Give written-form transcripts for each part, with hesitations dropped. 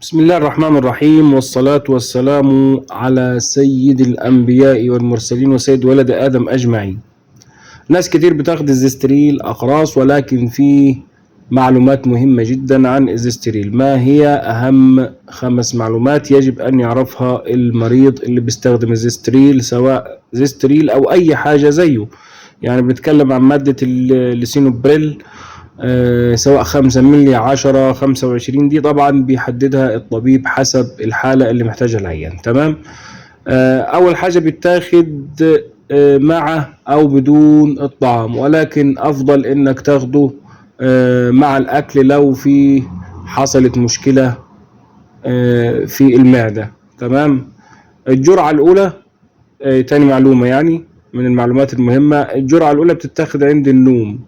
بسم الله الرحمن الرحيم، والصلاة والسلام على سيد الأنبياء والمرسلين وسيد ولد آدم أجمعين. ناس كتير بتاخد الزستريل أقراص، ولكن في معلومات مهمة جدا عن الزستريل. ما هي أهم 5 معلومات يجب أن يعرفها المريض اللي بيستخدم الزستريل، سواء زستريل أو أي حاجة زيه؟ يعني بنتكلم عن مادة الليسينوبريل، سواء 5 مللي 10 25، دي طبعا بيحددها الطبيب حسب الحالة اللي محتاجها العيان. تمام. أول حاجة بيتاخد مع أو بدون الطعام، ولكن أفضل إنك تاخده مع الأكل لو في حصلت مشكلة في المعدة. تمام. الجرعة الأولى، تاني معلومة يعني من المعلومات المهمة، الجرعة الأولى بتتاخد عند النوم،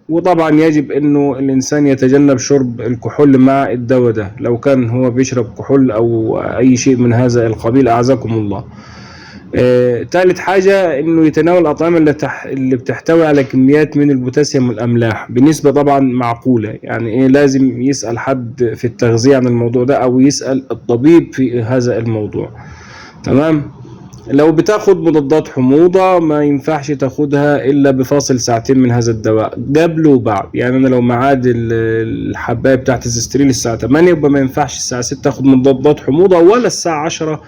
وطبعا يجب انه الانسان يتجنب شرب الكحول مع الدواء ده لو كان هو بيشرب كحول او اي شيء من هذا القبيل، اعزكم الله. ثالث حاجة انه يتناول الاطعمة اللي بتحتوي على كميات من البوتاسيوم والاملاح بنسبة طبعا معقولة. يعني ايه، لازم يسأل حد في التغذية عن الموضوع ده او يسأل الطبيب في هذا الموضوع. تمام. لو بتاخد مضادات حموضة ما ينفعش تاخدها إلا بفاصل ساعتين من هذا الدواء، قبل وبعد. يعني أنا لو ميعاد الحباية بتاعت الزستريل الساعة 8، يبقى ما ينفعش الساعة 6 أخد مضادات حموضة، ولا الساعة 10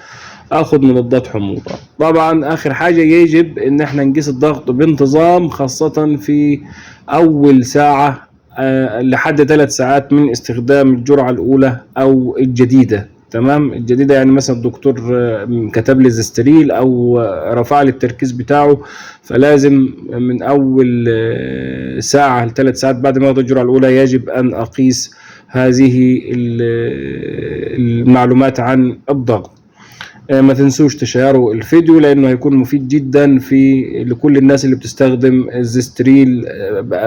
أخد مضادات حموضة. طبعا آخر حاجة يجب إن احنا نقيس الضغط بانتظام، خاصة في أول ساعة لحد 3 ساعات من استخدام الجرعة الأولى أو الجديدة. تمام. الجديدة يعني مثلا الدكتور كتب لي زستريل او رفع لي التركيز بتاعه، فلازم من اول ساعة ل3 ساعات بعد ما اخد الجرعة الاولى يجب ان اقيس هذه المعلومات عن الضغط. ما تنسوش تشيروا الفيديو لانه هيكون مفيد جدا لكل الناس اللي بتستخدم الزستريل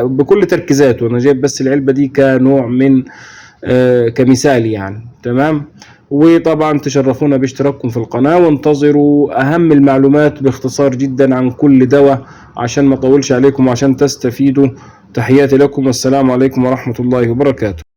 بكل تركيزاته. انا جايب بس العلبة دي كنوع من كمثال يعني. تمام. وطبعا تشرفونا باشتراككم في القناة، وانتظروا أهم المعلومات باختصار جدا عن كل دواء عشان ما اطولش عليكم وعشان تستفيدوا. تحياتي لكم، والسلام عليكم ورحمة الله وبركاته.